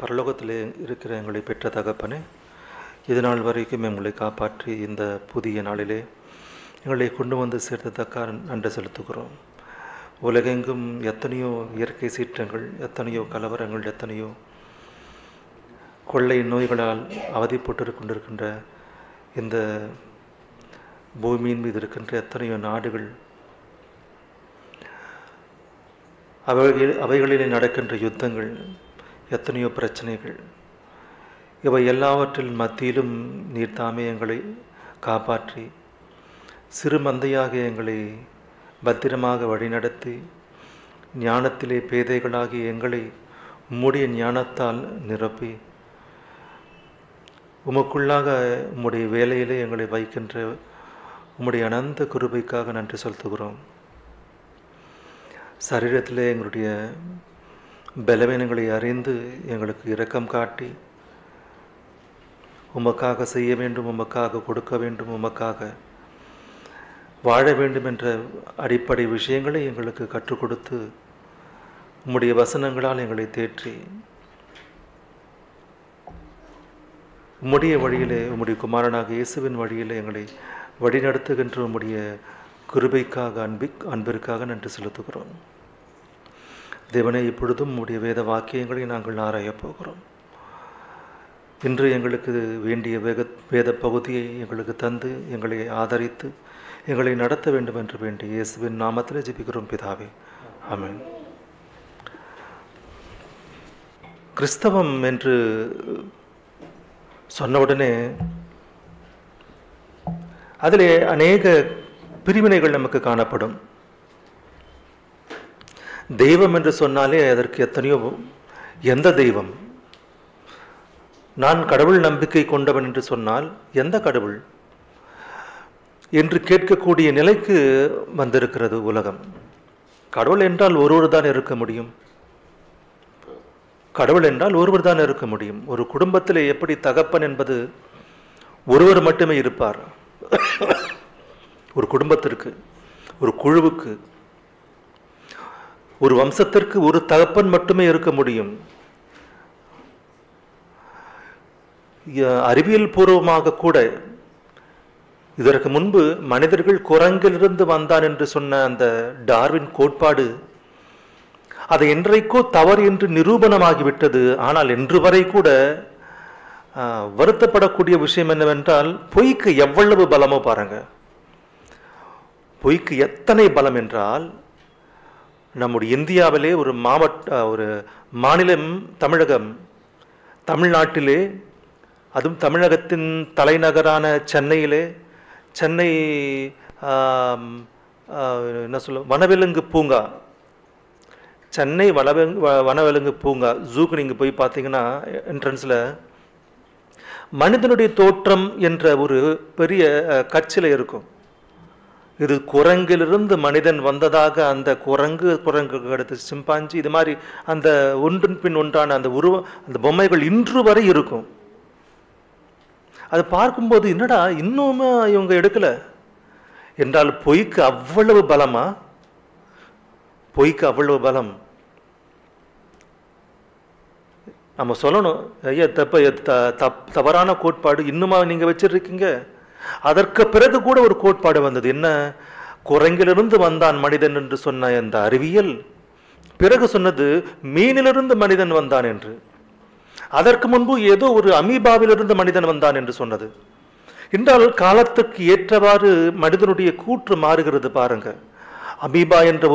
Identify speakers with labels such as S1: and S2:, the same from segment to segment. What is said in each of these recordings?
S1: பரலோகத்திலே இருக்கிற எங்களை பெற்ற தகப்பனே, இது நாள் வரைக்கும் எங்களை காப்பாற்றி இந்த புதிய நாளிலே எங்களை கொண்டு வந்து சேர்த்ததற்காக நன்றி செலுத்துகிறோம். உலகெங்கும் எத்தனையோ இயற்கை சீற்றங்கள், எத்தனையோ கலவரங்கள், எத்தனையோ கொள்ளை நோய்களால் அவதிப்பட்டு கொண்டிருக்கின்ற இந்த பூமியின் மீது இருக்கின்ற எத்தனையோ நாடுகள், அவைகளிலே நடக்கின்ற யுத்தங்கள், எத்தனையோ பிரச்சனைகள், இவை எல்லாவற்றின் மத்தியிலும் நீர் தாமே எங்களை காப்பாற்றி சிறு மந்தையாக எங்களை பத்திரமாக வழிநடத்தி ஞானத்திலே பேதைகளாகி எங்களை உம்முடைய ஞானத்தால் நிரப்பி உமக்குள்ளாக உம்முடைய வேலையிலே எங்களை வைக்கின்ற உம்முடைய அனந்த கிருபைக்காக நன்றி செலுத்துகிறோம். சரீரத்திலே எங்களுடைய பலவீனங்களை அறிந்து எங்களுக்கு இரக்கம் காட்டி உமக்காக செய்ய வேண்டும், உமக்காக கொடுக்க வேண்டும், உமக்காக வாழ வேண்டும் என்ற அடிப்படை விஷயங்களை எங்களுக்கு கற்றுக் கொடுத்து உம்முடைய வசனங்களால் எங்களை தேற்றி உம்முடைய வழியிலே, உம்முடைய குமாரனாக இயேசுவின் வழியிலே எங்களை வழிநடத்துகின்ற உம்முடைய கிருபைக்காக, அன்பிற்காக நன்றி செலுத்துகிறோம். தேவனே, இப்பொழுதும் உம்முடைய வேத வாக்கியங்களை நாங்கள் ஆராயப் போகிறோம். இன்று எங்களுக்கு வேண்டிய வேத பகுதியை எங்களுக்கு தந்து எங்களை ஆதரித்து எங்களை நடத்த வேண்டும் என்று வேண்டி இயேசுவின் நாமத்தில் ஜெபிக்கிறோம் பிதாவே, ஆமென். கிறிஸ்தவம் என்று சொன்னவுடனே அதிலே அநேக பிரிவினைகள் நமக்கு காணப்படும். தெய்வம் என்று சொன்னாலே அதற்கு எத்தனையோ, எந்த தெய்வம்? நான் கடவுள் நம்பிக்கை கொண்டவன் என்று சொன்னால் எந்த கடவுள் என்று கேட்கக்கூடிய நிலைக்கு வந்திருக்கிறது உலகம். கடவுள் என்றால் ஒருவர் தான் இருக்க முடியும். கடவுள் என்றால் ஒருவர் தான் இருக்க முடியும். ஒரு குடும்பத்தில் எப்படி தகப்பன் என்பது ஒருவர் மட்டுமே இருப்பார். ஒரு குடும்பத்திற்கு, ஒரு குழுவுக்கு, ஒரு வம்சத்திற்கு ஒரு தகப்பன் மட்டுமே இருக்க முடியும். அறிவியல் பூர்வமாக கூட இதற்கு முன்பு மனிதர்கள் குரங்கிலிருந்து வந்தான் என்று சொன்ன அந்த டார்வின் கோட்பாடு அதை என்றைக்கோ தவறு என்று நிரூபணமாகிவிட்டது. ஆனால் இன்று வரை கூட வருத்தப்படக்கூடிய விஷயம் என்னவென்றால், பொய்க்கு எவ்வளவு பலமோ பாருங்க. பொய்க்கு எத்தனை பலம் என்றால், நம்முடைய இந்தியாவிலே ஒரு ஒரு மாநிலம் தமிழகம், தமிழ்நாட்டிலே, அதுவும் தமிழகத்தின் தலைநகரான சென்னையிலே, சென்னை என்ன சொல்ல, வனவிலங்கு பூங்கா, சென்னை வனவிலங்கு பூங்கா ஜூக்கு நீங்கள் போய் பார்த்தீங்கன்னா என்ட்ரன்ஸில் மனிதனுடைய தோற்றம் என்ற ஒரு பெரிய கட்சியில் இருக்கும். இது குரங்கிலிருந்து மனிதன் வந்ததாக அந்த குரங்கு அடுத்து சிம்பாஞ்சி, இது மாதிரி அந்த ஒன்றின் பின் ஒன்றான அந்த அந்த பொம்மைகள் இன்று வரை இருக்கும். அது பார்க்கும்போது என்னடா இன்னுமே இவங்க எடுக்கல என்றால், பொய்க்கு அவ்வளவு பலமா? பொய்க்கு அவ்வளவு பலம். நம்ம சொல்லணும், ஐயா தவறான கோட்பாடு இன்னுமா நீங்க வச்சிருக்கீங்க? அதற்கு பிறகு கூட ஒரு கோட்பாடு வந்தது. என்ன? குரங்கிலிருந்து வந்தான் மனிதன் என்று சொன்ன அந்த அறிவியல் பிறகு சொன்னது மீனிலிருந்து மனிதன் வந்தான் என்று. அதற்கு முன்பு ஏதோ ஒரு அமீபாவிலிருந்து மனிதன் வந்தான் என்று சொன்னது. என்றால் காலத்துக்கு ஏற்றவாறு மனிதனுடைய கூற்று மாறுகிறது பாருங்க. அமீபா என்ற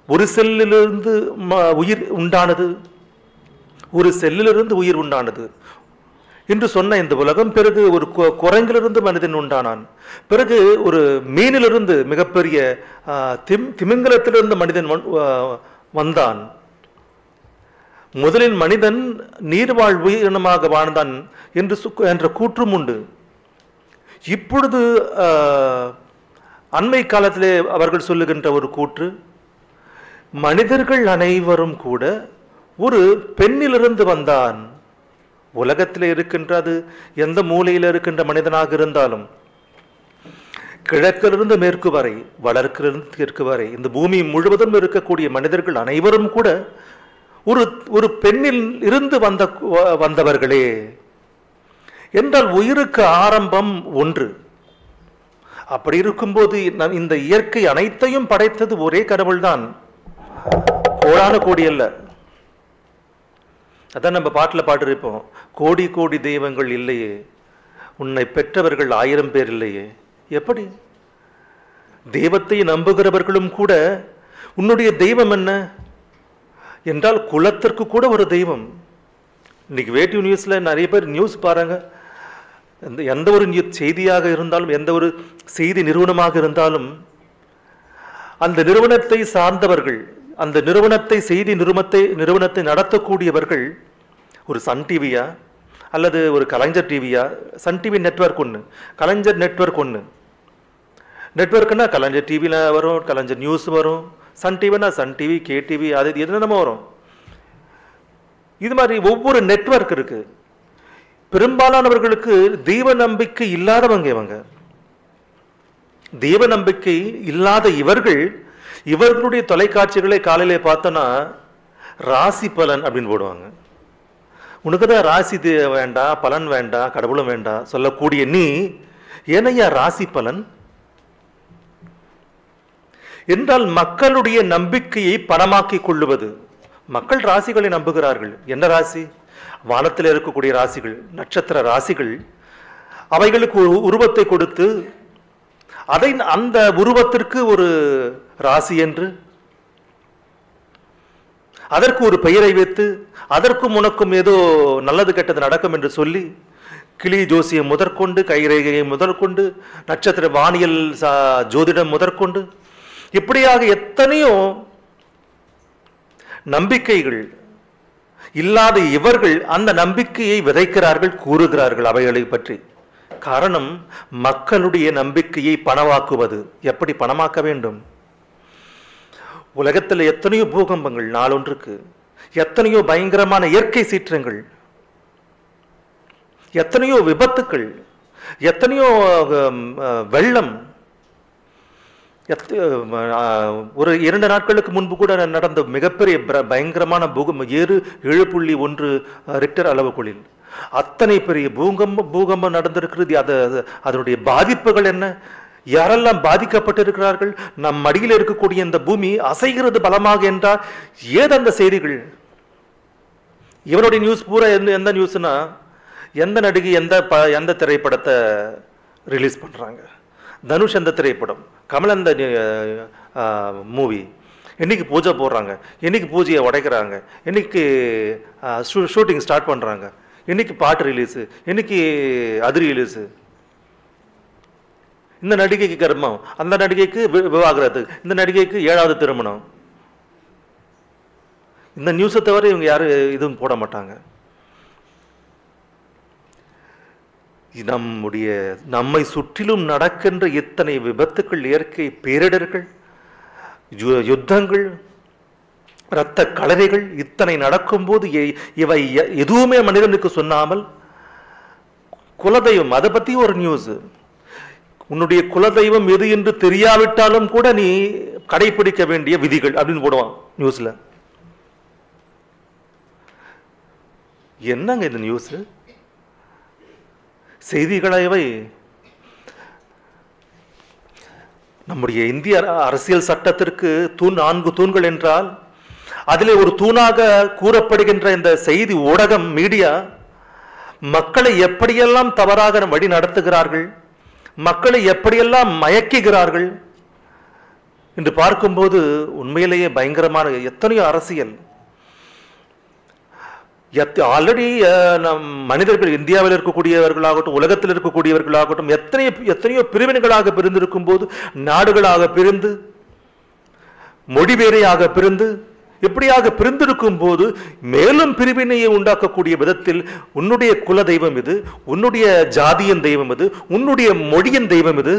S1: ஒரு செல்லிலிருந்து உயிர் உண்டானது, ஒரு செல்லிலிருந்து உயிர் உண்டானது என்று சொன்ன இந்த உலகம், பிறகு ஒரு குரங்கிலிருந்து மனிதன் உண்டானான், பிறகு ஒரு மீனிலிருந்து, மிகப்பெரிய திமிங்கலத்திலிருந்து மனிதன் வந்தான். முதலில் மனிதன் நீர்வாழ் உயிரினமாக வாழ்ந்தான் என்ற கூற்றும் உண்டு. இப்பொழுது அண்மை காலத்திலே அவர்கள் சொல்லுகின்ற ஒரு கூற்று, மனிதர்கள் அனைவரும் கூட ஒரு பெண்ணிலிருந்து வந்தான். உலகத்தில் இருக்கின்ற, அது எந்த மூலையில் இருக்கின்ற மனிதனாக இருந்தாலும், கிழக்கிலிருந்து மேற்கு வரை, வடக்கிலிருந்து தெற்கு வரை, இந்த பூமி முழுவதும் இருக்கக்கூடிய மனிதர்கள் அனைவரும் கூட ஒரு ஒரு பெண்ணில் இருந்து வந்தவர்களே என்றால் உயிருக்கு ஆரம்பம் ஒன்று. அப்படி இருக்கும்போது இந்த இயற்கை அனைத்தையும் படைத்தது ஒரே கடவுள்தான், கோடான கோடி அல்ல. அதான் நம்ம பாட்டில் பாடிருப்போம், கோடி கோடி தெய்வங்கள் இல்லையே, உன்னை பெற்றவர்கள் 1000 பேர் இல்லையே. எப்படி? தெய்வத்தை நம்புகிறவர்களும் கூட உன்னுடைய தெய்வம் என்ன என்றால் குலத்திற்கு கூட ஒரு தெய்வம். இன்னைக்கு வேட்டிவ் நியூஸ்ல நிறைய பேர் நியூஸ் பாருங்க, எந்த ஒரு செய்தியாக இருந்தாலும், எந்த ஒரு செய்தி நிறுவனமாக இருந்தாலும், அந்த நிறுவனத்தை சார்ந்தவர்கள், அந்த நிறுவனத்தை செய்தி நிறுவனத்தை நடத்தக்கூடியவர்கள் ஒரு சன் டிவியா அல்லது ஒரு கலைஞர் டிவியா, சன் டிவி நெட்வொர்க் ஒன்று, கலைஞர் நெட்வொர்க் ஒன்று. நெட்வொர்க்னா கலைஞர் டிவியில் வரும், கலைஞர் நியூஸ் வரும், சன் டிவினா சன் டிவி, கே டிவி, அது என்னென்னமோ வரும். இது மாதிரி ஒவ்வொரு நெட்வொர்க் இருக்கு. பெரும்பாலானவர்களுக்கு தெய்வ நம்பிக்கை இல்லாதவங்க இவங்க. தெய்வ நம்பிக்கை இல்லாத இவர்களுடைய தொலைக்காட்சிகளை காலையில பார்த்தோன்னா ராசி பலன் அப்படின்னு போடுவாங்க. உனக்கு தான் ராசி வேண்டாம், பலன் வேண்டாம், கடவுளும் வேண்டாம் சொல்லக்கூடிய நீ ஏனையா ராசி பலன் என்றால் மக்களுடைய நம்பிக்கையை பணமாக்கி கொள்ளுவது. மக்கள் ராசிகளை நம்புகிறார்கள். என்ன ராசி? வானத்தில் இருக்கக்கூடிய ராசிகள், நட்சத்திர ராசிகள். அவைகளுக்கு ஒரு உருவத்தை கொடுத்து அதை அந்த உருவத்திற்கு ஒரு ராசி என்று அதற்கு ஒரு பெயரை வைத்து அதற்கும் உனக்கும் ஏதோ நல்லது கெட்டது நடக்கும் என்று சொல்லி கிளி ஜோசியம் முதற்கொண்டு, கைரேகையை முதற்கொண்டு, நட்சத்திர வானியல் ஜோதிடம் முதற்கொண்டு, இப்படியாக எத்தனையோ நம்பிக்கைகள் இல்லாத இவர்கள் அந்த நம்பிக்கையை விதைக்கிறார்கள், கூறுகிறார்கள் அவைகளை பற்றி. காரணம், மக்களுடைய நம்பிக்கையை பணமாக்குவது. எப்படி பணமாக்க வேண்டும்? உலகத்தில் எத்தனையோ பூகம்பங்கள் நாளொன்றுக்கு, எத்தனையோ பயங்கரமான இயற்கை சீற்றங்கள், எத்தனையோ விபத்துக்கள், எத்தனையோ வெள்ளம். ஒரு 2 நாட்களுக்கு முன்பு கூட நடந்த மிகப்பெரிய பயங்கரமான பூகம்பம் 7.1 ரிக்டர் அளவுகளில் அத்தனை பெரிய பூகம்பம் நடந்திருக்கிறது. அதனுடைய பாதிப்புகள் என்ன? யாரெல்லாம் பாதிக்கப்பட்டிருக்கிறார்கள்? நம் மடியில் இருக்கக்கூடிய இந்த பூமி அசைகிறது பலமாக என்றால் ஏது அந்த செய்திகள்? இவருடைய நியூஸ் பூரா எந்த நியூஸ்னா, எந்த நடிகை எந்த திரைப்படத்தை ரிலீஸ் பண்றாங்க, தனுஷ் அந்த திரைப்படம், கமல் அந்த மூவி, என்னைக்கு பூஜை போடுறாங்க, என்னைக்கு பூஜையை உடைக்கிறாங்க, என்னைக்கு ஷூட்டிங் ஸ்டார்ட் பண்ணுறாங்க, என்னைக்கு பாட்டு ரிலீஸு, என்னைக்கு அது ரிலீஸு. இந்த நடிகைக்கு கர்மம், அந்த நடிகைக்கு விவாகரத்து, இந்த நடிகைக்கு 7வது திருமணம். இந்த நியூஸை தவிர இவங்க யாரும் இதுவும் போட மாட்டாங்க. நம்மை சுற்றிலும் நடக்கின்ற இத்தனை விபத்துக்கள், இயற்கை பேரிடர்கள், யுத்தங்கள், இரத்த களரிகள் இத்தனை நடக்கும்போது இவை எதுவுமே மனிதனுக்கு சொன்னாமல் குலதெய்வம், அதை பத்தி ஒரு நியூஸ். உன்னுடைய குலதெய்வம் எது என்று தெரியாவிட்டாலும் கூட நீ கடைபிடிக்க வேண்டிய விதிகள் அப்படின்னு போடுவான் நியூஸ்ல. என்னங்க இந்த நியூஸ் செய்திகளாயவை? நம்முடைய இந்திய அரசியல் சட்டத்திற்கு 4 தூண்கள் என்றால் அதிலே ஒரு தூணாக கூறப்படுகின்ற இந்த செய்தி ஊடகம், மீடியா, மக்களை எப்படியெல்லாம் தவறாக வழி நடத்துகிறார்கள், மக்களை எப்படியெல்லாம் மயக்குகிறார்கள் என்று பார்க்கும்போது உண்மையிலேயே பயங்கரமான எத்தனையோ அரசியல். ஆல்ரெடி மனிதர்கள் இந்தியாவில் இருக்கக்கூடியவர்களாகட்டும், உலகத்தில் இருக்கக்கூடியவர்களாகட்டும், எத்தனையோ பிரிவினைகளாக பிரிந்திருக்கும் போது, நாடுகளாக பிரிந்து, மொழி வேறையாக பிரிந்து, எப்படியாக பிரிந்திருக்கும் போது மேலும் பிரிவினையை உண்டாக்கக்கூடிய விதத்தில் உன்னுடைய குல தெய்வம் இது, உன்னுடைய ஜாதியின் தெய்வம் இது, உன்னுடைய மொழியின் தெய்வம் இது.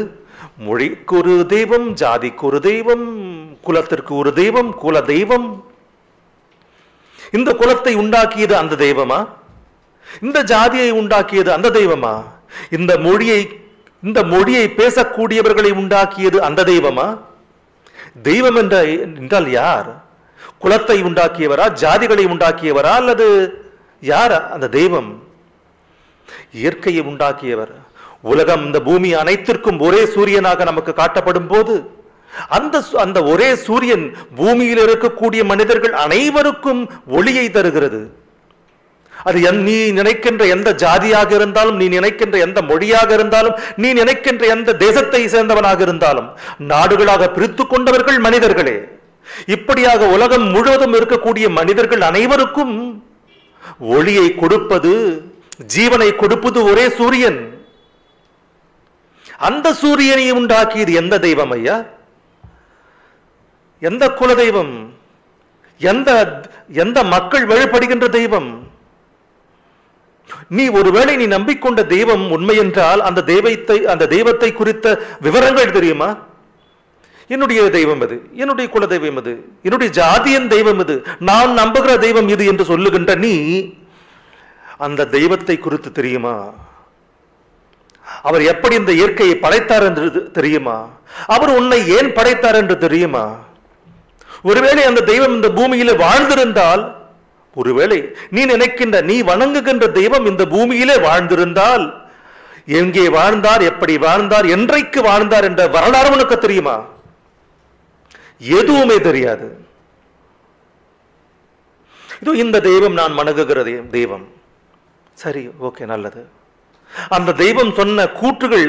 S1: மொழிக்கு ஒரு தெய்வம், ஜாதிக்கு ஒரு தெய்வம், குலத்திற்கு ஒரு தெய்வம், குல தெய்வம். இந்த குலத்தை உண்டாக்கியது அந்த தெய்வமா? இந்த ஜாதியை உண்டாக்கியது அந்த தெய்வமா? இந்த மொழியை பேசக்கூடியவர்களை உண்டாக்கியது அந்த தெய்வமா? தெய்வம் என்றால் யார்? குலத்தை உண்டாக்கியவரா, ஜாதிகளை உண்டாக்கியவரா, அல்லது யாரா அந்த தெய்வம்? இயற்கையை உண்டாக்கியவர். உலகம், இந்த பூமி அனைத்திற்கும் ஒரே சூரியனாக நமக்கு காட்டப்படும் போது அந்த ஒரே சூரியன் பூமியில் இருக்கக்கூடிய மனிதர்கள் அனைவருக்கும் ஒளியை தருகிறது. அது நீ நினைக்கின்ற எந்த ஜாதியாக இருந்தாலும், நீ நினைக்கின்ற எந்த மொழியாக இருந்தாலும், நீ நினைக்கின்ற எந்த தேசத்தை சேர்ந்தவனாக இருந்தாலும், நாடுகளாக பிரித்து கொண்டவர்கள் மனிதர்களே. இப்படியாக உலகம் முழுவதும் இருக்கக்கூடிய மனிதர்கள் அனைவருக்கும் ஒளியை கொடுப்பது, ஜீவனை கொடுப்பது ஒரே சூரியன். அந்த சூரியனை உண்டாக்கியது எந்த தெய்வம் ஐயா? எந்த குல தெய்வம்? எந்த மக்கள் வழிபடுகின்ற தெய்வம்? நீ ஒருவேளை நீ நம்பிக்கொண்ட தெய்வம் உண்மை என்றால் அந்த தெய்வத்தை குறித்த விவரங்கள் தெரியுமா? என்னுடைய தெய்வம் இது, என்னுடைய குல தெய்வம் இது, என்னுடைய ஜாதியின் தெய்வம் இது, நான் நம்புகிற தெய்வம் இது என்று சொல்லுகின்ற நீ அந்த தெய்வத்தை குறித்து தெரியுமா? அவர் எப்படி இந்த இயற்கையை படைத்தார் என்று தெரியுமா? அவர் உன்னை ஏன் படைத்தார் என்று தெரியுமா? ஒருவேளை அந்த தெய்வம் இந்த பூமியில வாழ்ந்திருந்தால், ஒருவேளை நீ நினைக்கின்ற, நீ வணங்குகின்ற தெய்வம் இந்த பூமியிலே வாழ்ந்திருந்தால், எங்கே வாழ்ந்தார், எப்படி வாழ்ந்தார், என்றைக்கு வாழ்ந்தார் என்ற வரலாறு உனக்கு தெரியுமா? எதுவுமே தெரியாது. இது இந்த தெய்வம் நான் வணங்குகிற தெய்வம். சரி, ஓகே, நல்லது. அந்த தெய்வம் சொன்ன கூற்றுகள்,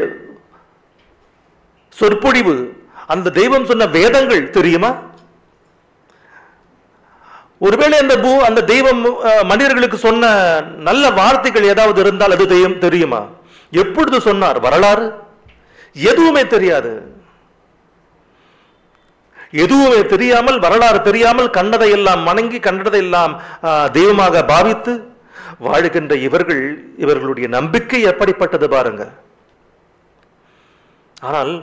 S1: சொற்பொழிவு, அந்த தெய்வம் சொன்ன வேதங்கள் தெரியுமா? ஒருவேளை அந்த தெய்வம் மனிதர்களுக்கு சொன்ன நல்ல வார்த்தைகள் ஏதாவது இருந்தால் அது தெரியுமா? எப்பொழுது சொன்னார்? வரலாறு எதுவுமே தெரியாது. எதுவுமே தெரியாமல், வரலாறு தெரியாமல், கண்டதை எல்லாம் வணங்கி, கண்டதை எல்லாம் தெய்வமாக பாவித்து வாழுகின்ற இவர்களுடைய நம்பிக்கை எப்படிப்பட்டது பாருங்க. ஆனால்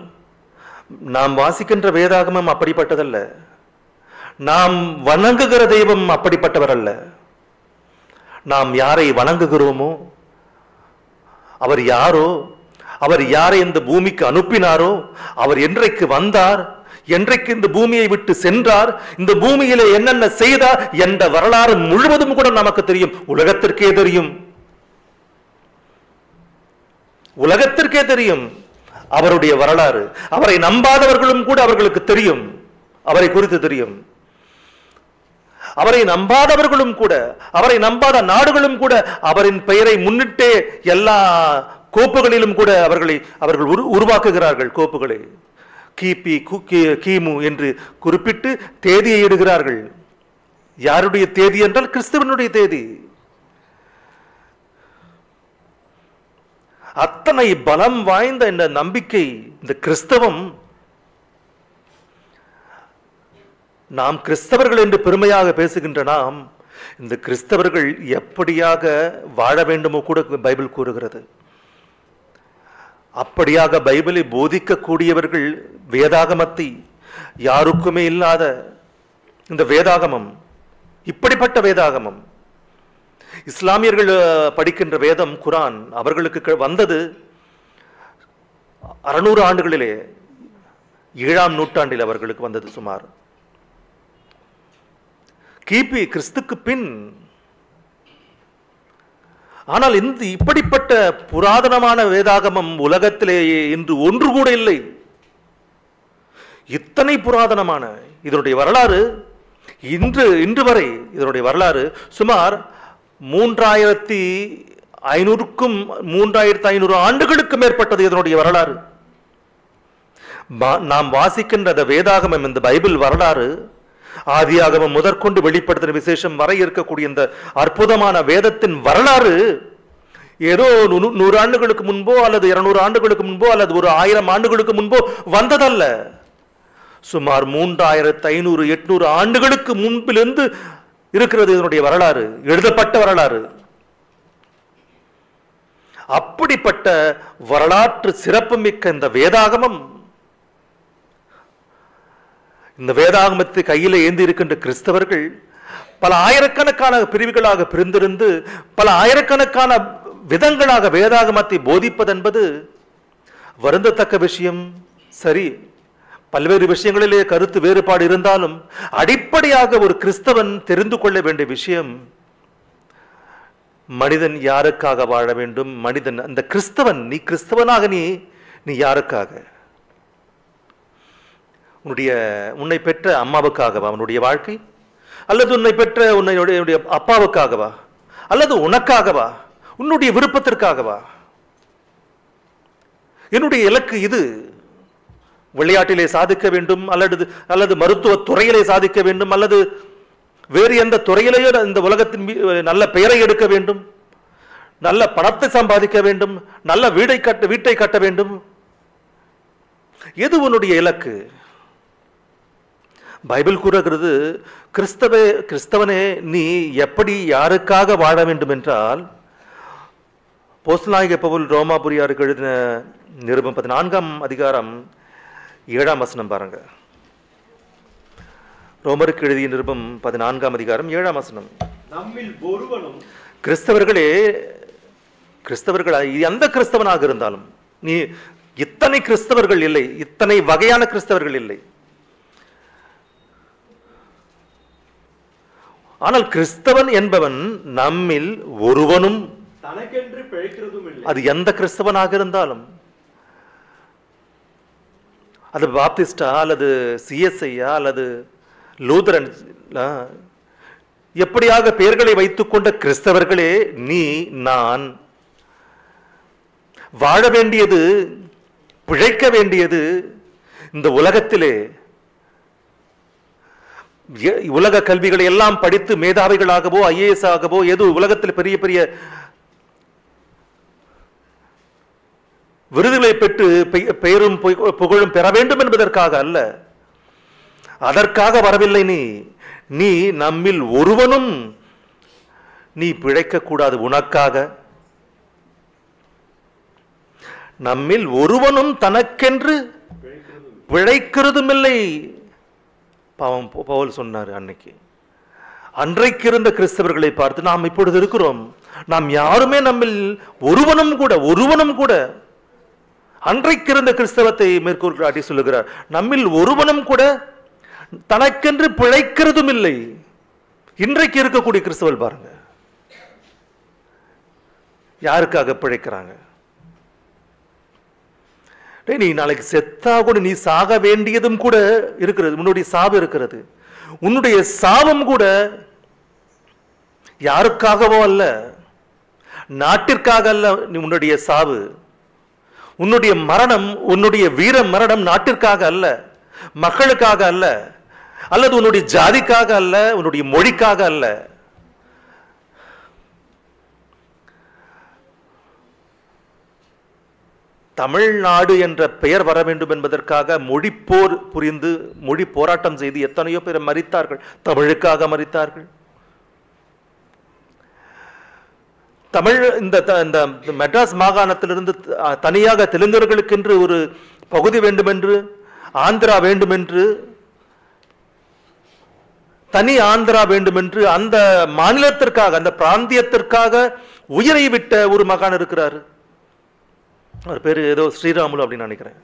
S1: நாம் வாசிக்கின்ற வேதாகமம் அப்படிப்பட்டதல்ல. நாம் வணங்குகிற தெய்வம் அப்படிப்பட்டவர் அல்ல. நாம் யாரை வணங்குகிறோமோ, அவர் யாரோ, அவர் யாரை இந்த பூமிக்கு அனுப்பினாரோ, அவர் என்றைக்கு வந்தார், என்றைக்கு இந்த பூமியை விட்டு சென்றார், இந்த பூமியிலே என்னென்ன செய்தார் என்ற வரலாறு முழுவதும் கூட நமக்கு தெரியும். உலகத்திற்கே தெரியும். உலகத்திற்கே தெரியும் அவருடைய வரலாறு. அவரை நம்பாதவர்களும் கூட அவர்களுக்கு தெரியும், அவரை குறித்து தெரியும். அவரை நம்பாதவர்களும் கூட, அவரை நம்பாத நாடுகளும் கூட அவரின் பெயரை முன்னிட்டே எல்லா கோப்புகளிலும் கூட அவர்கள் உருவாக்குகிறார்கள். கோப்புகளை கிபி, கிமு என்று குறிப்பிட்டு தேதியை இடுகிறார்கள். யாருடைய தேதி என்றால் கிறிஸ்துவனுடைய தேதி. அத்தனை பலம் வாய்ந்த இந்த நம்பிக்கை, இந்த கிறிஸ்தவம், நாம் கிறிஸ்தவர்கள் என்று பெருமையாக பேசுகின்ற நாம், இந்த கிறிஸ்தவர்கள் எப்படியாக வாழ வேண்டுமோ கூட பைபிள் கூறுகிறது. அப்படியாக பைபிளை போதிக்கக்கூடியவர்கள், வேதாகமத்தை, யாருக்குமே இல்லாத இந்த வேதாகமம், இப்படிப்பட்ட வேதாகமம், இஸ்லாமியர்கள் படிக்கின்ற வேதம் குரான், அவர்களுக்கு வந்தது 600 ஆண்டுகளிலே, 7ஆம் நூற்றாண்டில் அவர்களுக்கு வந்தது. சுமார் கிபி, கிறிஸ்துக்கு பின். ஆனால் இப்படிப்பட்ட புராதனமான வேதாகமம் உலகத்திலேயே இன்று ஒன்று கூட இல்லை. இத்தனை புராதனமான இதனுடைய வரலாறு இன்று வரை, இதனுடைய வரலாறு சுமார் 3500 ஆண்டுகளுக்கு மேற்பட்டது இதனுடைய வரலாறு. நாம் வாசிக்கின்ற வேதாகமம், இந்த பைபிள் வரலாறு, ஆதியாகமம் முதற்கொண்டு வெளிப்படுத்தின விசேஷம் வரை இருக்கக்கூடிய இந்த அற்புதமான வேதத்தின் வரலாறு ஏதோ 100 ஆண்டுகளுக்கு முன்போ அல்லது 200 ஆண்டுகளுக்கு முன்போ அல்லது ஒரு 1000 ஆண்டுகளுக்கு முன்போ வந்ததல்ல. சுமார் 3500 800 ஆண்டுகளுக்கு முன்பிலிருந்து இருக்கிறது இதனுடைய வரலாறு, எழுதப்பட்ட வரலாறு. அப்படிப்பட்ட வரலாற்று சிறப்புமிக்க இந்த வேதாகமம், இந்த வேதாகமத்தை கையில் ஏந்தி இருக்கின்ற கிறிஸ்தவர்கள் பல ஆயிரக்கணக்கான பிரிவுகளாக பிரிந்திருந்து பல ஆயிரக்கணக்கான விதங்களாக வேதாகமத்தை போதிப்பது என்பது வருந்தத்தக்க விஷயம். சரி, பல்வேறு விஷயங்களிலே கருத்து வேறுபாடு இருந்தாலும் அடிப்படையாக ஒரு கிறிஸ்தவன் தெரிந்து கொள்ள வேண்டிய விஷயம், மனிதன் யாருக்காக வாழ வேண்டும்? மனிதன், அந்த கிறிஸ்தவன், நீ கிறிஸ்தவனாக நீ யாருக்காக? உன்னை பெற்ற அம்மாவுக்காகவா அவனுடைய வாழ்க்கை? அல்லது உன்னை பெற்ற உன்னுடைய அப்பாவுக்காகவா? அல்லது உனக்காகவா? உன்னுடைய விருப்பத்திற்காகவா? என்னுடைய இலக்கு இது. விளையாட்டிலே சாதிக்க வேண்டும், அல்லது மருத்துவ துறையிலே சாதிக்க வேண்டும், அல்லது வேறு எந்த துறையிலேயோ இந்த உலகத்தின் நல்ல பெயரை எடுக்க வேண்டும், நல்ல பணத்தை சம்பாதிக்க வேண்டும், நல்ல வீட்டை கட்ட வேண்டும். எது உன்னுடைய இலக்கு? பைபிள் கூறுகிறது, கிறிஸ்தவனே நீ எப்படி யாருக்காக வாழ வேண்டும் என்றால், அப்போஸ்தலனாகிய பவுல் ரோமாபுரியாருக்கு எழுதின நிருபம் 14ஆம் அதிகாரம் 7ஆம் வசனம் பாருங்க. ரோமருக்கு எழுதிய நிருபம் 14ஆம் அதிகாரம் 7ஆம் வசனம்.
S2: நம்மில் ஒருவனும்
S1: கிறிஸ்தவர்களே, எந்த கிறிஸ்தவனாக இருந்தாலும், நீ இத்தனை கிறிஸ்தவர்கள் இல்லை, இத்தனை வகையான கிறிஸ்தவர்கள் இல்லை. ஆனால் கிறிஸ்தவன் என்பவன் நம்மில் ஒருவனும்
S2: தனக்கென்று பிழைக்கிறதும் இல்லை.
S1: அது எந்த கிறிஸ்தவனாக இருந்தாலும், அது பாப்டிஸ்டா அல்லது சிஎஸ்ஐயா அல்லது லூதரன், எப்படியாக பெயர்களை வைத்துக் கொண்ட கிறிஸ்தவர்களே, நீ நான் வாழ வேண்டியது, பிழைக்க வேண்டியது இந்த உலகத்திலே உலக கல்விகளை எல்லாம் படித்து மேதாவிகளாகவோ ஐஏஎஸ் ஆகவோ ஏதோ உலகத்தில் பெரிய பெரிய விருதுகளை பெற்று பெயரும் புகழும் பெற வேண்டும் என்பதற்காக அல்ல. அதற்காக வரவில்லை. நீ நம்மில் ஒருவனும் நீ பிழைக்க கூடாது. உனக்காக நம்மில் ஒருவனும் தனக்கென்று பிழைக்கிறதும் இல்லை. பாவம் பவுல் சொன்னார் அன்னைக்கு. அன்றைக்கு இருந்த கிறிஸ்தவர்களை பார்த்து நாம் இப்பொழுது இருக்கிறோம். நாம் யாருமே நம்மில் ஒருவனும் கூட அன்றைக்கு இருந்த கிறிஸ்தவத்தை மேற்கோள் சொல்லுகிறார். நம்மில் ஒருவனும் கூட தனக்கென்று பிழைக்கிறதும் இல்லை. இன்றைக்கு இருக்கக்கூடிய கிறிஸ்தவர்கள் பாருங்க, யாருக்காக பிழைக்கிறாங்க? நீ நாளைக்கு செத்தா கூட நீ சாக வேண்டியதும் கூட இருக்கிறது. உன்னுடைய சாவு இருக்கிறது. உன்னுடைய சாவும் கூட யாருக்காகவோ அல்ல, நாட்டிற்காக அல்ல. உன்னுடைய சாவு, உன்னுடைய மரணம், உன்னுடைய வீர மரணம் நாட்டிற்காக அல்ல, மக்களுக்காக அல்ல, அல்லது உன்னுடைய ஜாதிக்காக அல்ல, உன்னுடைய மொழிக்காக அல்ல. தமிழ்நாடு என்ற பெயர் வர வேண்டும் என்பதற்காக மொழிப்போர் புரிந்து மொழி போராட்டம் செய்து எத்தனையோ பேர் மரித்தார்கள். தமிழுக்காக மரித்தார்கள். இந்த மெட்ராஸ் மாகாணத்திலிருந்து தனியாக தெலுங்கர்களுக்கென்று ஒரு பகுதி வேண்டும் என்று, ஆந்திரா வேண்டும் என்று, தனி ஆந்திரா வேண்டும் என்று அந்த மாநிலத்திற்காக, அந்த பிராந்தியத்திற்காக உயிரை விட்ட ஒரு மகான் இருக்கிறார். அவர் பேரு ஏதோ ஸ்ரீராமுலு அப்படின்னு நினைக்கிறேன்.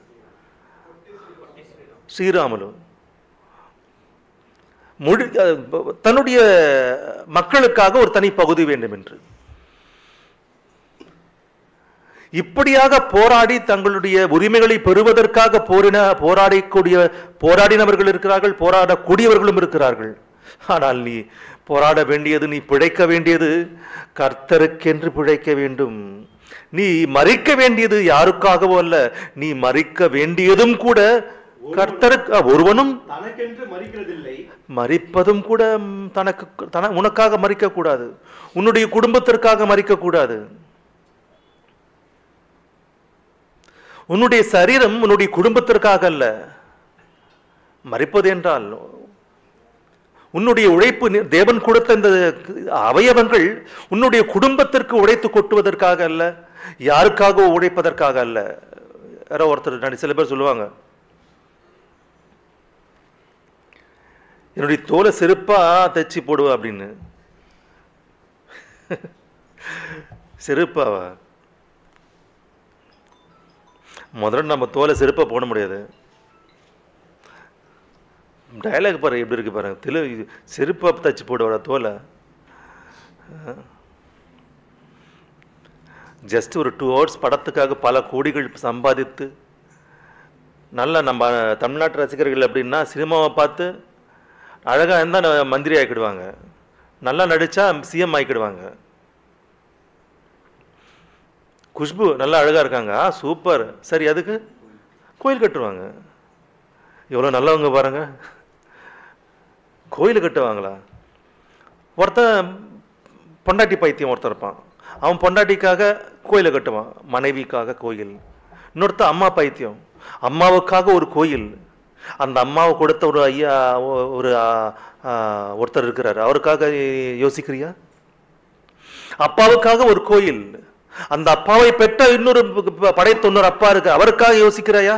S1: ஸ்ரீராமுலு தன்னுடைய மக்களுக்காக ஒரு தனி பகுதி வேண்டும் என்று இப்படியாக போராடி தங்களுடைய உரிமைகளை பெறுவதற்காக போராடினவர்கள் இருக்கிறார்கள், போராடக்கூடியவர்களும் இருக்கிறார்கள். ஆனால் நீ போராட வேண்டியது, நீ பிழைக்க வேண்டியது கர்த்தருக்கென்று பிழைக்க வேண்டும். நீ மரிக்க வேண்டியது யாருக்காகவோ அல்ல. நீ மரிக்க வேண்டியதும் கூட கர்த்தருக்கு. ஒருவனும்
S2: தனக்கென்று மரிக்கிறதில்லை.
S1: மரிப்பதும் கூட உனக்காக மரிக்க கூடாது, உன்னுடைய குடும்பத்திற்காக மரிக்க கூடாது. உன்னுடைய சரீரம் உன்னுடைய குடும்பத்திற்காக அல்ல. மரிப்பது என்றால் உன்னுடைய உழைப்பு, தேவன் கொடுத்த இந்த அவயவங்கள் உன்னுடைய குடும்பத்திற்கு உழைத்து கொட்டுவதற்காக அல்ல, யாருக்காக உழைப்பதற்காக அல்ல. யாரோ ஒருத்தர், சில பேர் சொல்லுவாங்க, என்னுடைய தோலை செருப்பா தைச்சி போடுவா அப்படின்னு. செருப்பாவா? முதல்ல நம்ம தோலை செருப்பா போட முடியாது. டயலாக் பாருங்க எப்படி இருக்கு பாருங்க. செருப்பா தச்சு போடுவார தோலை. ஜஸ்ட் ஒரு 2 hours படத்துக்காக பல கோடிகள் சம்பாதித்து நல்ல நம்ம தமிழ்நாட்டு ரசிகர்கள் அப்படின்னா சினிமாவை பார்த்து அழகாக இருந்தால் மந்திரி ஆகிடுவாங்க, நல்லா நடித்தா சிஎம் ஆகிடுவாங்க. குஷ்பு நல்லா அழகாக இருக்காங்க, சூப்பர், சரி அதுக்கு கோயில் கட்டுவாங்க. எவ்வளோ நல்லவங்க பாருங்க, கோயில் கட்டுவாங்களா? ஒருத்தன் பொண்டாட்டி பைத்தியம் ஒருத்தர் இருப்பான், அவன் பொண்டாட்டிக்காக கோயிலை கட்டுவான், மனைவிக்காக கோயில். இன்னொருத்தர் அம்மா பைத்தியம், அம்மாவுக்காக ஒரு கோயில். அந்த அம்மாவை கொடுத்த ஒரு ஐயா ஒருத்தர் இருக்கிறார், அவருக்காக யோசிக்கிறியா? அப்பாவுக்காக ஒரு கோயில், அந்த அப்பாவை பெற்ற படைத்த இன்னொரு அப்பா இருக்கு, அவருக்காக யோசிக்கிறாயா?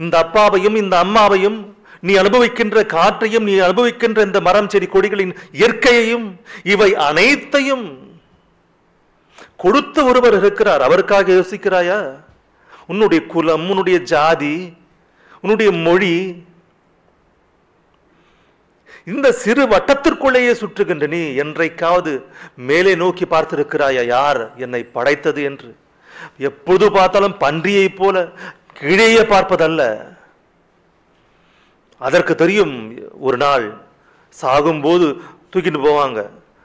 S1: இந்த அப்பாவையும் இந்த அம்மாவையும், நீ அனுபவிக்கின்ற காற்றையும், நீ அனுபவிக்கின்ற இந்த மரம் செடி கொடிகளின் இயற்கையையும், இவை அனைத்தையும் கொடுத்த ஒருவர் இருக்கிறார், அவருக்காக யோசிக்கிறாயா? உன்னுடைய குலம், உன்னுடைய ஜாதி, உன்னுடைய மொழி, இந்த சிறு வட்டத்திற்குள்ளேயே சுற்றுகின்ற நீ என்றைக்காவது மேலே நோக்கி பார்த்திருக்கிறாயா யார் என்னை படைத்தது என்று? எப்போது பார்த்தாலும் பன்றியை போல கீழேயே பார்ப்பதல்ல. அதற்கு தெரியும், ஒரு நாள் சாகும்போது தூக்கிட்டு போவாங்க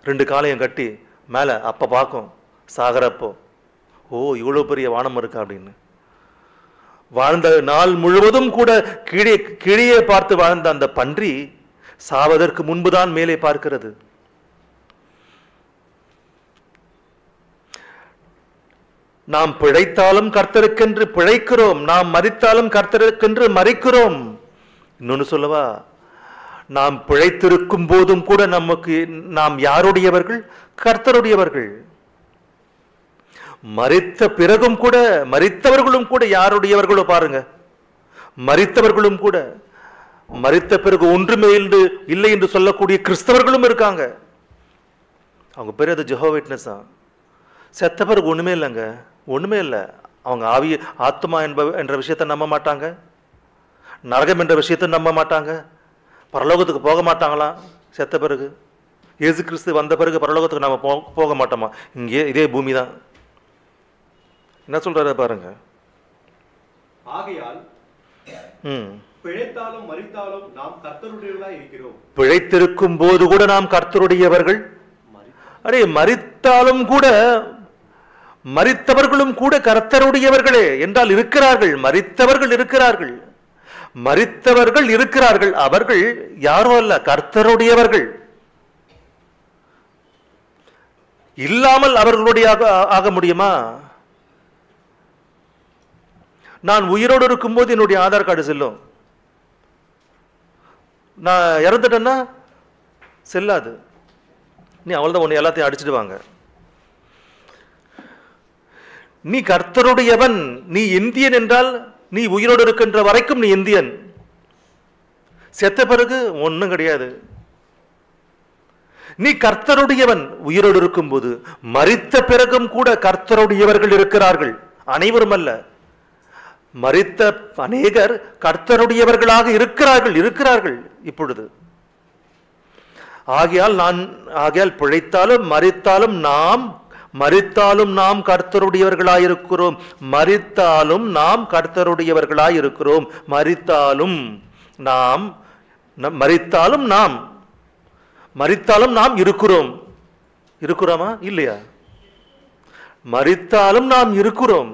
S1: 2 காலையும் கட்டி மேலே, அப்போ பார்க்கும் சாகரப்போ, ஓ இவ்வளோ பெரிய வானம் இருக்கா அப்படின்னு. வாழ்ந்த நாள் முழுவதும் கூட கீழே பார்த்து வாழ்ந்த அந்த பன்றி சாவதற்கு முன்புதான் மேலே பார்க்கிறது. நாம் பிழைத்தாலும் கர்த்தருக்கென்று பிழைக்கிறோம், நாம் மரித்தாலும் கர்த்தருக்கென்று மரிக்கிறோம். இன்னொன்னு சொல்லவா, நாம் பிழைத்திருக்கும் போதும் கூட நாம் யாருடையவர்கள்? கர்த்தருடையவர்கள். மரித்த பிறகும் கூட, மரித்தவர்களும் கூட யாருடையவர்களோ பாருங்க. மரித்தவர்களும் கூட, மரித்த பிறகு ஒன்றுமே இல்லை என்று சொல்லக்கூடிய கிறிஸ்தவர்களும் இருக்காங்க. அவங்க பேர் அது ஜெகோவா விட்னஸா. செத்த பிறகு ஒண்ணுமே இல்லைங்க, ஒண்ணுமே இல்லை. அவங்க ஆத்மா என்ற விஷயத்தை நம்ப மாட்டாங்க, நரகம் என்ற விஷயத்தை நம்ப மாட்டாங்க, பரலோகத்துக்கு போக மாட்டாங்களாம் செத்த பிறகு. இயேசு கிறிஸ்து வந்த பிறகு பரலோகத்துக்கு நம்ம போக மாட்டோமா? இங்கே இதே பூமி தான். என்ன சொல்றாரு பாருங்க.
S2: ஆகையால் பிழைத்தாலும் மரித்தாலும் நாம் கர்த்தருடையவர்களாய் இருக்கிறோம்.
S1: பிழைத்திருக்கும் போது கூட நாம் கர்த்தருடையவர்கள். அடே, மரித்தாலும் கூட, மரித்தவர்களும் கூட கர்த்தருடையவர்களே என்றால் இருக்கிறார்கள். மரித்தவர்கள் இருக்கிறார்கள், மரித்தவர்கள் இருக்கிறார்கள். அவர்கள் யாரோ அல்ல, கர்த்தருடையவர்கள். இல்லாமல் அவர்களுடைய ஆக முடியுமா? நான் உயிரோடு இருக்கும்போது என்னுடைய ஆதார் கார்டு செல்லும், நான் இறந்துட்டேன்னா செல்லாது. நீ அவள்தான் உன்னை எல்லாத்தையும் அடிச்சிடுவாங்க. நீ கர்த்தருடையவன், நீ இந்தியன் என்றால் நீ உயிரோடு இருக்கின்ற வரைக்கும் நீ இந்தியன். செத்த பிறகு ஒன்றும் கிடையாது. நீ கர்த்தருடையவன் உயிரோடு இருக்கும் போது. மரித்த பிறகும் கூட கர்த்தருடையவர்கள் இருக்கிறார்கள், அனைவரும் அல்ல. மரித்த அநேகர் கர்த்தருடையவர்களாக இருக்கிறார்கள் இப்பொழுது. ஆகையால் பிழைத்தாலும் மரித்தாலும் நாம் கர்த்தருடையவர்களாயிருக்கிறோம். மரித்தாலும் நாம் கர்த்தருடையவர்களாயிருக்கிறோம். மரித்தாலும் நாம் இருக்கிறோமா இல்லையா? மரித்தாலும் நாம் இருக்கிறோம்.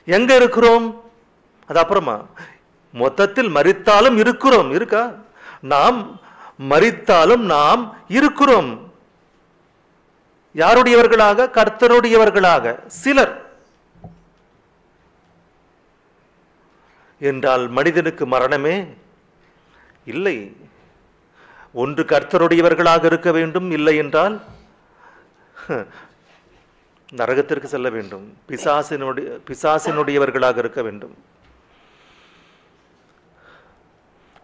S1: எங்க இருக்கிறோம் அது அப்புறமா. மொத்தத்தில் மரித்தாலும் இருக்கிறோம். இருக்கா? நாம் மரித்தாலும் நாம் இருக்கிறோம். யாருடையவர்களாக? கர்த்தருடையவர்களாக. சிலர் என்றால் மனிதனுக்கு மரணமே இல்லை. ஒன்று கர்த்தருடையவர்களாக இருக்க வேண்டும், இல்லை என்றால் நரகத்திற்கு செல்ல வேண்டும், பிசாசினுடையவர்களாக இருக்க வேண்டும்.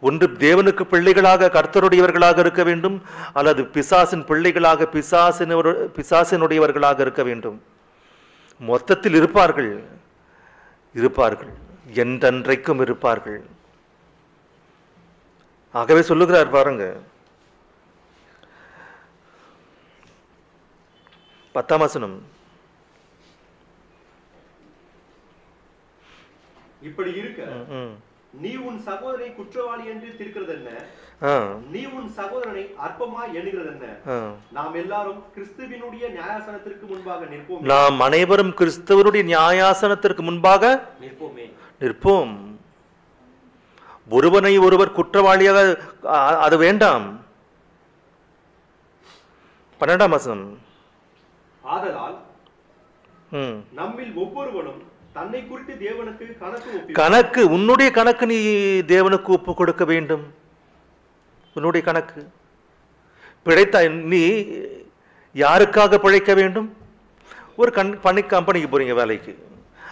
S1: ஒன்று தேவனுக்கு பிள்ளைகளாக கர்த்தருடையவர்களாக இருக்க வேண்டும், அல்லது பிசாசின் பிள்ளைகளாக பிசாசினுடையவர்களாக இருக்க வேண்டும். மொத்தத்தில் இருப்பார்கள். என்றென்றைக்கும் இருப்பார்கள். ஆகவே சொல்லுகிறார் பாருங்க, 10ஆம் வசனம்.
S2: இப்படி இருக்க நீ உன் சகோதரனை குற்றவாளி என்று தீர்க்கிறது என்ன? நீ உன் சகோதரனை அற்பமாய் எண்ணுகிறது என்ன? நாம் எல்லாரும் கிறிஸ்துவினுடைய நியாயாசனத்திற்கு முன்பாக நிற்போம்.
S1: நாம் அனைவரும் கிறிஸ்துவனுடைய நியாயாசனத்திற்கு முன்பாக நிற்போம். ஒருவனை ஒருவர் குற்றவாளியாக அது வேண்டாம். 12ஆம் வசனம்.
S2: ஆதலால் நம்மில் ஒவ்வொருவனும் தன்னை குறித்து தேவனுக்கு
S1: கணக்கு உன்னுடைய கணக்கு நீ தேவனுக்கு ஒப்பு கொடுக்க வேண்டும். உன்னுடைய கணக்கு பிழைத்த நீ யாருக்காக பிழைக்க வேண்டும்? ஒரு கம்பெனிக்கு போறீங்க வேலைக்கு.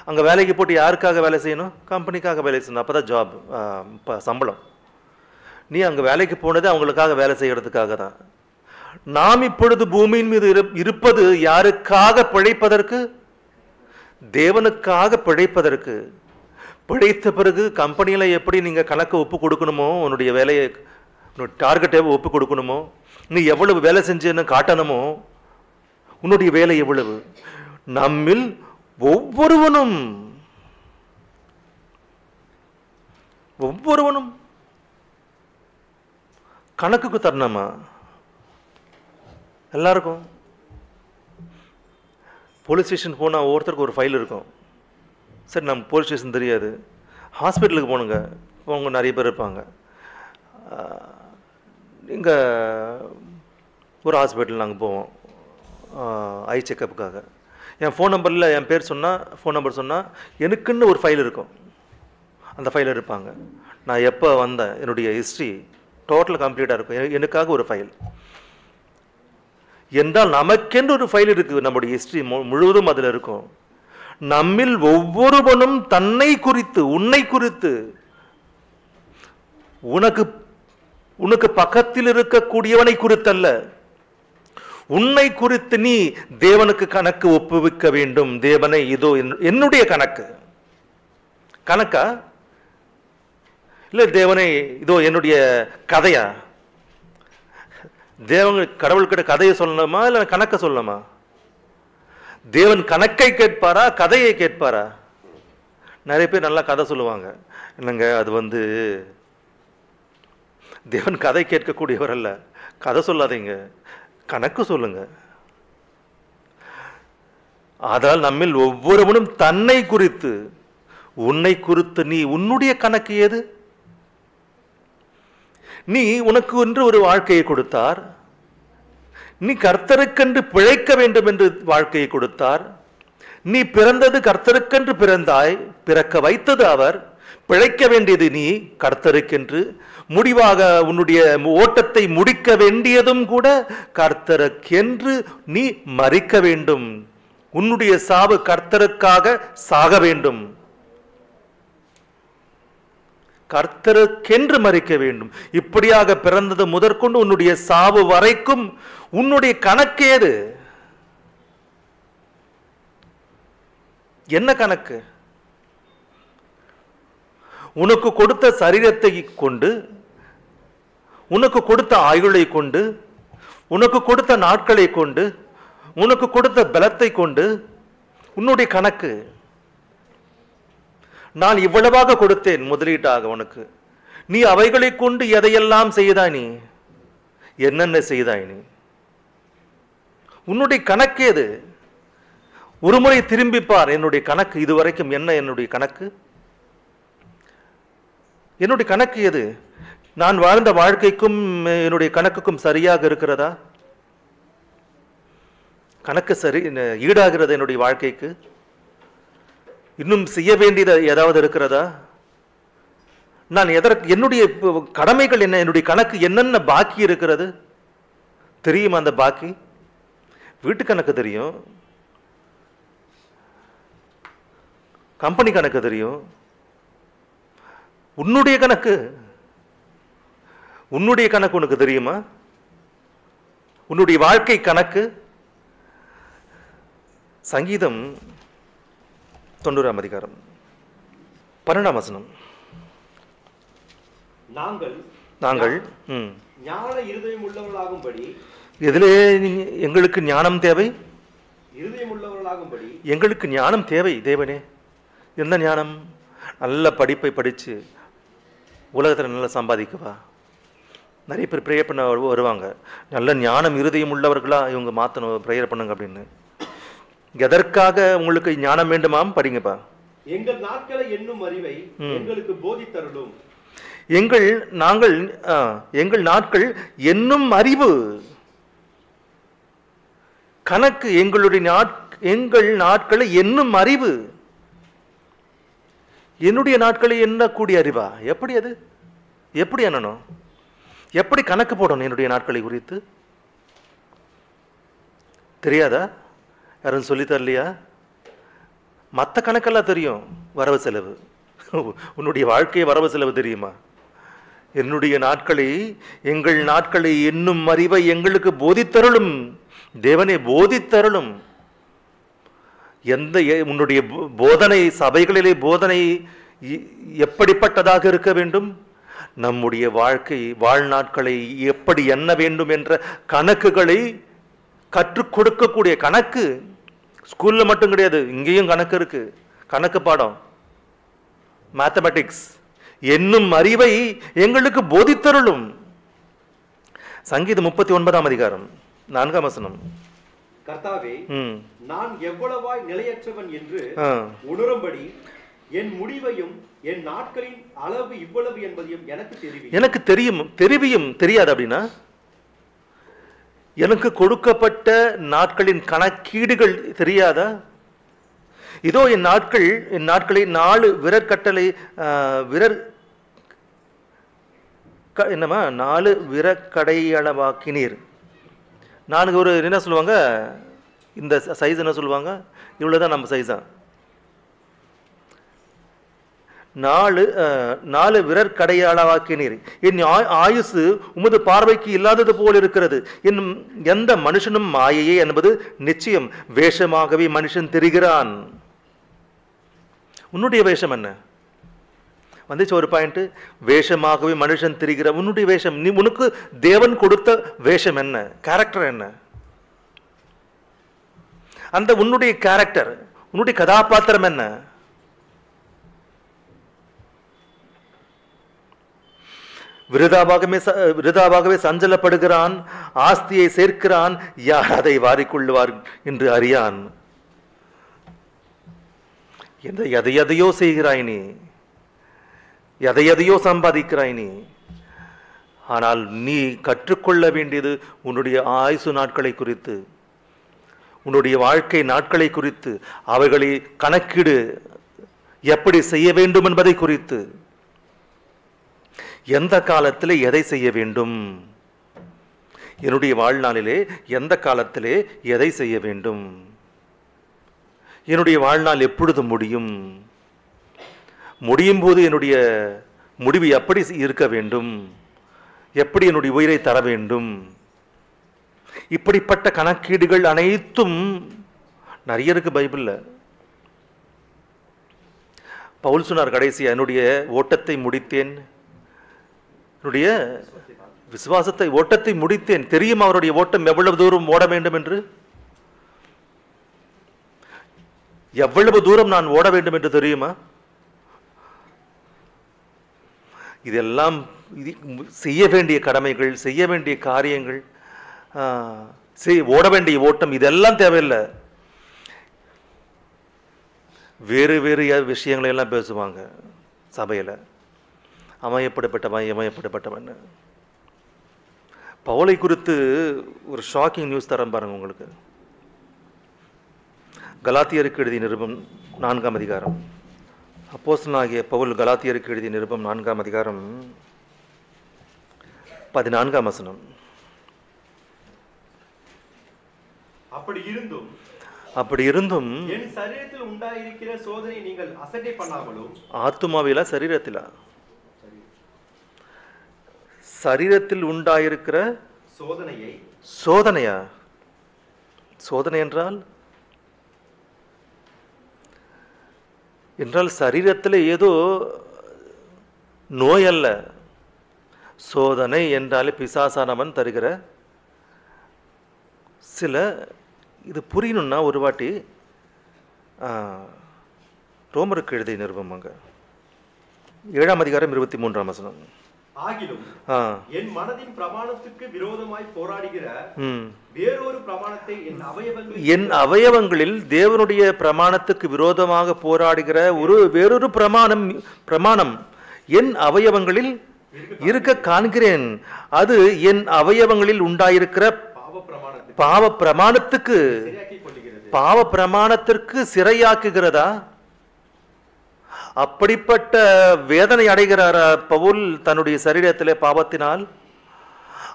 S1: அங்க வேலைக்கு போட்டு யாருக்காக வேலை செய்யணும்? கம்பெனிக்காக வேலை செய்யணும். அப்பதான் ஜாப், சம்பளம். நீ அங்க வேலைக்கு போனது அவங்களுக்காக வேலை செய்யறதுக்காக தான். நாம் இப்பொழுது பூமியின் மீது இருப்பது யாருக்காக பிழைப்பதற்கு? தேவனுக்காக பிழைப்பதற்கு. பிழைத்த பிறகு கம்பெனியில் எப்படி நீங்கள் கணக்கு ஒப்பு கொடுக்கணுமோ, உன்னுடைய வேலையை டார்கெட்டை ஒப்பு கொடுக்கணுமோ, நீ எவ்வளவு வேலை செஞ்சேன்னு காட்டணுமோ, உன்னுடைய வேலை எவ்வளவு. நம்மில் ஒவ்வொருவனும் கணக்குக்கு தரணுமா? எல்லாருக்கும். போலீஸ் ஸ்டேஷன் போனால் ஒவ்வொருத்தருக்கு ஒரு ஃபைல் இருக்கும். சரி, நம்ம போலீஸ் ஸ்டேஷன் தெரியாது. ஹாஸ்பிட்டலுக்கு போகணுங்க, அவங்க நிறைய பேர் இருப்பாங்க. இங்கே ஒரு ஹாஸ்பிட்டல் நாங்கள் போவோம் ஐ செக்கப்புக்காக. என் ஃபோன் நம்பரில் என் பேர் சொன்னால், ஃபோன் நம்பர் சொன்னால் எனக்குன்னு ஒரு ஃபைல் இருக்கும். அந்த ஃபைல் இருப்பாங்க. நான் எப்போ வந்தேன், என்னுடைய ஹிஸ்ட்ரி டோட்டல் கம்ப்ளீட்டாக இருக்கும். எனக்காக ஒரு ஃபைல் என்றால் நமக்கென்று ஒரு ஃபைல் இருக்குது. நம்முடைய ஹிஸ்டரி முழுவதும் அதில் இருக்கும். நம்மில் ஒவ்வொருவனும் தன்னை குறித்து, உன்னை குறித்து, உனக்கு பக்கத்தில் இருக்கக்கூடியவனை குறித்தல்ல, உன்னை குறித்து நீ தேவனுக்கு கணக்கு ஒப்புவிக்க வேண்டும். தேவனை, இதோ என்னுடைய கணக்கு. கணக்கா இல்லை தேவனை இதோ என்னுடைய கதையா? தேவன் கடவுள்கிட்ட கதையை சொல்லணுமா இல்லை கணக்கை சொல்லணுமா? தேவன் கணக்கை கேட்பாரா கதையை கேட்பாரா? நிறைய பேர் நல்லா கதை சொல்லுவாங்க. என்னங்க அது தேவன் கதை கேட்கக்கூடியவர் அல்ல. கதை சொல்லாதீங்க, கணக்கு சொல்லுங்க. ஆதால் நம்மில் ஒவ்வொருவனும் தன்னை குறித்து, உன்னை குறித்து நீ உன்னுடைய கணக்கு ஏது? நீ உனக்கு என்று ஒரு வாழ்க்கையை கொடுத்தார். நீ கர்த்தருக்கென்று பிழைக்க வேண்டும் என்று வாழ்க்கையை கொடுத்தார். நீ பிறந்தது கர்த்தருக்கென்று பிறந்தாய், பிறக்க வைத்தது அவர். பிழைக்க வேண்டியது நீ கர்த்தருக்கென்று. முடிவாக உன்னுடைய ஓட்டத்தை முடிக்க வேண்டியதும் கூட கர்த்தருக்கென்று நீ மரிக்க வேண்டும். உன்னுடைய சாவு கர்த்தருக்காக சாக வேண்டும். கர்த்தருக்கென்று மரிக்க வேண்டும். இப்படியாக பிறந்தது முதற்கொண்டு உன்னுடைய சாவு வரைக்கும் உன்னுடைய கணக்கேது? என்ன கணக்கு? உனக்கு கொடுத்த சரீரத்தை கொண்டு, உனக்கு கொடுத்த ஆயுளை கொண்டு, உனக்கு கொடுத்த நாட்களை கொண்டு, உனக்கு கொடுத்த பலத்தை கொண்டு உன்னுடைய கணக்கு. நான் இவ்வளவாக கொடுத்தேன் முதலீட்டாக உனக்கு, நீ அவைகளை கொண்டு எதையெல்லாம் செய்தாய்? நீ என்னென்ன செய்தாய்? நீ உன்னுடைய கணக்கேது? ஒரு முறை திரும்பிப்பார். என்னுடைய கணக்கு இதுவரைக்கும் என்ன? என்னுடைய கணக்கு, என்னுடைய கணக்கு எது? நான் வாழ்ந்த வாழ்க்கைக்கும் என்னுடைய கணக்குக்கும் சரியாக இருக்கிறதா? கணக்கு சரி ஈடாகிறது என்னுடைய வாழ்க்கைக்கு? இன்னும் செய்ய வேண்டியது ஏதாவது இருக்கிறதா? நான் என்னுடைய கடமைகள் என்ன? என்னுடைய கணக்கு என்னென்ன பாக்கி இருக்கிறது தெரியுமா? அந்த பாக்கி வீட்டு கணக்கு தெரியும், கம்பெனி கணக்கு தெரியும். உன்னுடைய கணக்கு உனக்கு தெரியுமா? உன்னுடைய வாழ்க்கை கணக்கு. சங்கீதம் 90ஆம் அதிகாரம் 12ஆம் வசனம். நாங்கள்
S2: ஞான இருதயம் உள்ளவர்களாகும்படி.
S1: எதிலே எங்களுக்கு ஞானம் தேவை?
S2: இருதயம் உள்ளவர்களாகும்படி
S1: எங்களுக்கு ஞானம் தேவை தேவனே. என்ன ஞானம்? நல்ல படிப்பை படித்து உலகத்தில் நல்லா சம்பாதிக்கவா? நிறைய பேர் ப்ரேயர் பண்ண வருவாங்க, நல்ல ஞானம் இருதயம் உள்ளவர்களாக இவங்க மாற்றணும், ப்ரேயர் பண்ணுங்க அப்படின்னு. எதற்காக உங்களுக்கு ஞானம் வேண்டுமாம்? படிங்கப்பா.
S2: எங்கள் நாட்களை என்னும் அறிவை எங்களுக்கு போதித்தருளும்.
S1: எங்கள் நாட்கள் என்னும் அறிவு, கணக்கு, எங்கள் நாட்களை என்னும் அறிவு. என்னுடைய நாட்களை எண்ணக்கூடிய அறிவா? எப்படி அது? எப்படி எண்ணணும்? எப்படி கணக்கு போடணும்? என்னுடைய நாட்களை குறித்து தெரியாதா? யாரும் சொல்லி தரலையா? மற்ற கணக்கெல்லாம் தெரியும், வரவு செலவு. உன்னுடைய வாழ்க்கையை வரவு செலவு தெரியுமா? என்னுடைய நாட்களை, எங்கள் நாட்களை என்னும் அறிவை எங்களுக்கு போதித்தருளும். தேவனே போதித்தருளும். உன்னுடைய போதனை, சபைகளிலே போதனை எப்படிப்பட்டதாக இருக்க வேண்டும்? நம்முடைய வாழ்நாட்களை எப்படி எண்ண வேண்டும் என்ற கணக்குகளை கற்றுக் கொடுக்கக்கூடிய கணக்கு. ஸ்கூல்ல மட்டும் கிடையாது, இங்கேயும் கணக்கு இருக்கு. கணக்கு பாடம், மேத்தமெட்டிக்ஸ் என்னும் அறிவை எங்களுக்கு போதித்தருளும். சங்கீதம் 39ஆம் அதிகாரம் 4ஆம் வசனம்.
S2: கர்த்தாவே, நான் எவ்வளவாய் நிலையற்றவன் என்று உணரும்படி என் முடிவையும் என் நாட்களின் அளவு இவ்வளவு என்பதையும் எனக்கு தெரியும். தெரியாது அப்படின்னா, எனக்கு கொடுக்கப்பட்ட நாட்களின் கணக்கீடுகள் தெரியாதா? இதோ என் நாட்களை 4 விரற்கட்டளை என்னமா 4 விரக்கடையளவாக்கினீர். நானுக்கு ஒரு என்ன சொல்லுவாங்க, இந்த சைஸ் என்ன சொல்லுவாங்க, இவ்வளோதான் நம்ம சைஸா. 4 விரற்கடையளவாக்கினீர். என் ஆயுசு உமது பார்வைக்கு இல்லாதது போல் இருக்கிறது. எந்த மனுஷனும் மாயையே என்பது நிச்சயம். வேஷமாகவே மனுஷன் தெரிகிறான். உன்னுடைய வேஷம் என்ன? வந்துச்சு ஒரு பாயிண்ட். வேஷமாகவே மனுஷன் தெரிகிற உன்னுடைய வேஷம், உனக்கு தேவன் கொடுத்த வேஷம் என்ன? கேரக்டர் என்ன? அந்த உன்னுடைய கேரக்டர், உன்னுடைய கதாபாத்திரம் என்ன? விருதாவாகவே சஞ்சலப்படுகிறான், ஆஸ்தியை சேர்க்கிறான், யார் அதை வாரிக்கொள்ளுவார் என்று அறியான். எதையோ செய்கிறாய் நீ, எதையோ சம்பாதிக்கிறாய் நீ. ஆனால் நீ கற்றுக்கொள்ள வேண்டியது உன்னுடைய ஆயுசு நாட்களை குறித்து, உன்னுடைய வாழ்க்கை நாட்களை குறித்து, அவைகளை கணக்கீடு எப்படி செய்ய வேண்டும் என்பதை குறித்து. எந்த காலத்தில் எதை செய்ய வேண்டும்? என்னுடைய வாழ்நாளிலே எந்த காலத்திலே எதை செய்ய வேண்டும்? என்னுடைய வாழ்நாள் எப்பொழுது முடியும்? முடியும் போது என்னுடைய முடிவு எப்படி இருக்க வேண்டும்? எப்படி என்னுடைய உயிரை தர வேண்டும்? இப்படிப்பட்ட கணக்கீடுகள் அனைத்தும் நிறைய இருக்கு பைபிள்ல. பவுல் சொன்னார் கடைசியா, என்னுடைய ஓட்டத்தை முடித்தேன், என்னுடைய விசுவாசத்தை ஓட்டத்தை முடித்தேன். தெரியும் அவருடைய ஓட்டம் எவ்வளவு தூரம் ஓட வேண்டும் என்று, எவ்வளவு தூரம் நான் ஓட வேண்டும் என்று தெரியுமா? இதெல்லாம் செய்ய வேண்டிய கடமைகள், செய்ய வேண்டிய காரியங்கள், ஓட வேண்டிய ஓட்டம், இதெல்லாம் தேவையில்லை. வேறு வேறு விஷயங்களை எல்லாம் பேசுவாங்க சபையில். அவன் எப்படிப்பட்டவன். பவுலை குறித்து ஒரு ஷாக்கிங் நியூஸ் தரேன் பாருங்க உங்களுக்கு. கலாத்தியருக்கு எழுதிய நிருபம் 4ஆம் அதிகாரம். அப்போஸ்தலனாகிய பவுல் கலாத்தியருக்கு எழுதிய நிருபம் 4ஆம் அதிகாரம் 14ஆம் வசனம். அப்படி இருந்தும் என் சரீரத்தில் உண்டாயிருக்கிற சோதனை நீங்கள் அசட்டை பண்ணாமலும்.
S1: ஆத்துமாவில சரீரத்தில் உண்டாயிருக்கிற சோதனையா? சோதனை என்றால் என்றால் சரீரத்தில் ஏதோ நோய் அல்ல, சோதனை என்றாலே பிசாசானவன் தருகிற சில, இது புரியணும்னா ஒரு வாட்டி ரோமருக்கு எழுதிய நிருபமாங்க 7ஆம் அதிகாரம் 23ஆம் வசனம்.
S2: ஆகிலும் என் மனதின் பிரமாணத்துக்கு விரோதமாய் போராடுகிற வேறொரு பிரமாணத்தை என்
S1: அவயவங்களில் தேவனுடைய பிரமாணத்துக்கு விரோதமாக போராடுகிற வேறொரு பிரமாணம் என் அவயவங்களில் இருக்க காண்கிறேன். அது என் அவயவங்களில் உண்டாயிருக்கிற பாவ பிரமாணத்திற்கு சிறையாக்குகிறதா? அப்படிப்பட்ட வேதனை அடைகிறார் பவுல் தன்னுடைய சரீரத்திலே பாவத்தினால்.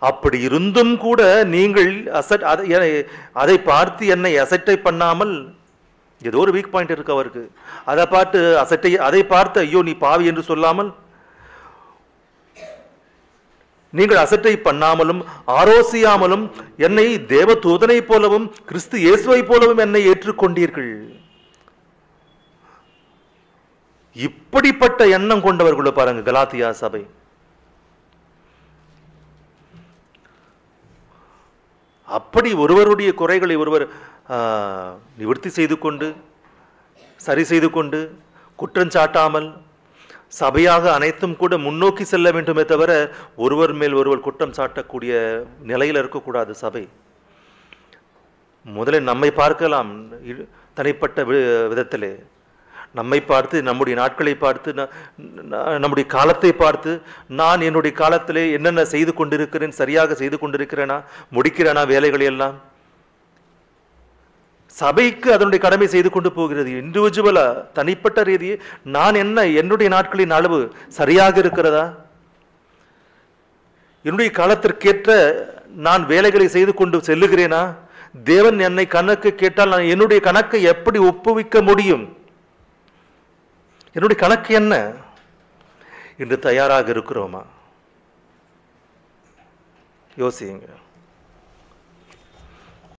S1: அப்படி இருந்தும் கூட நீங்கள் அதை பார்த்து என்னை அசட்டை பண்ணாமல், ஏதோ ஒரு வீக் பாயிண்ட் இருக்கு அவருக்கு, அதை பார்த்து ஐயோ நீ பாவி என்று சொல்லாமல், நீங்கள் அசட்டை பண்ணாமலும் ஆரோசியாமலும் என்னை தேவ தூதனை போலவும் கிறிஸ்து இயேசுவை போலவும் என்னை ஏற்றுக்கொண்டீர்கள். இப்படிப்பட்ட எண்ணம் கொண்டவர்களோ பாருங்க கலாத்தியா சபை. அப்படி ஒருவருடைய குறைகளை ஒருவர் நிவர்த்தி செய்து கொண்டு சரி செய்து கொண்டு குற்றம் சாட்டாமல் சபையாக அனைத்தும் கூட முன்னோக்கி செல்ல வேண்டுமே தவிர ஒருவர் மேல் ஒருவர் குற்றம் சாட்டக்கூடிய நிலையில் இருக்கக்கூடாது சபை. முதலில் நம்மை பார்க்கலாம், தனிப்பட்ட விதத்திலே நம்மை பார்த்து, நம்முடைய நாட்களை பார்த்து, நம்முடைய காலத்தை பார்த்து, நான் என்னுடைய காலத்திலே என்னென்ன செய்து கொண்டிருக்கிறேன், சரியாக செய்து கொண்டிருக்கிறேனா, முடிக்கிறேனா வேலைகளை எல்லாம். சபைக்கு அதனுடைய கடமை செய்து கொண்டு போகிறது. இண்டிவிஜுவலா தனிப்பட்ட ரீதியே நான் என்னுடைய நாட்களின் அளவு சரியாக இருக்கிறதா, என்னுடைய காலத்திற்கேற்ற நான் வேலைகளை செய்து கொண்டு செல்லுகிறேனா, தேவன் என்னை கணக்கு கேட்டால் நான் என்னுடைய கணக்கை எப்படி ஒப்புவிக்க முடியும், என்னுடைய கணக்கு என்ன என்று தயாராக இருக்கிறோமா? யோசியுங்க.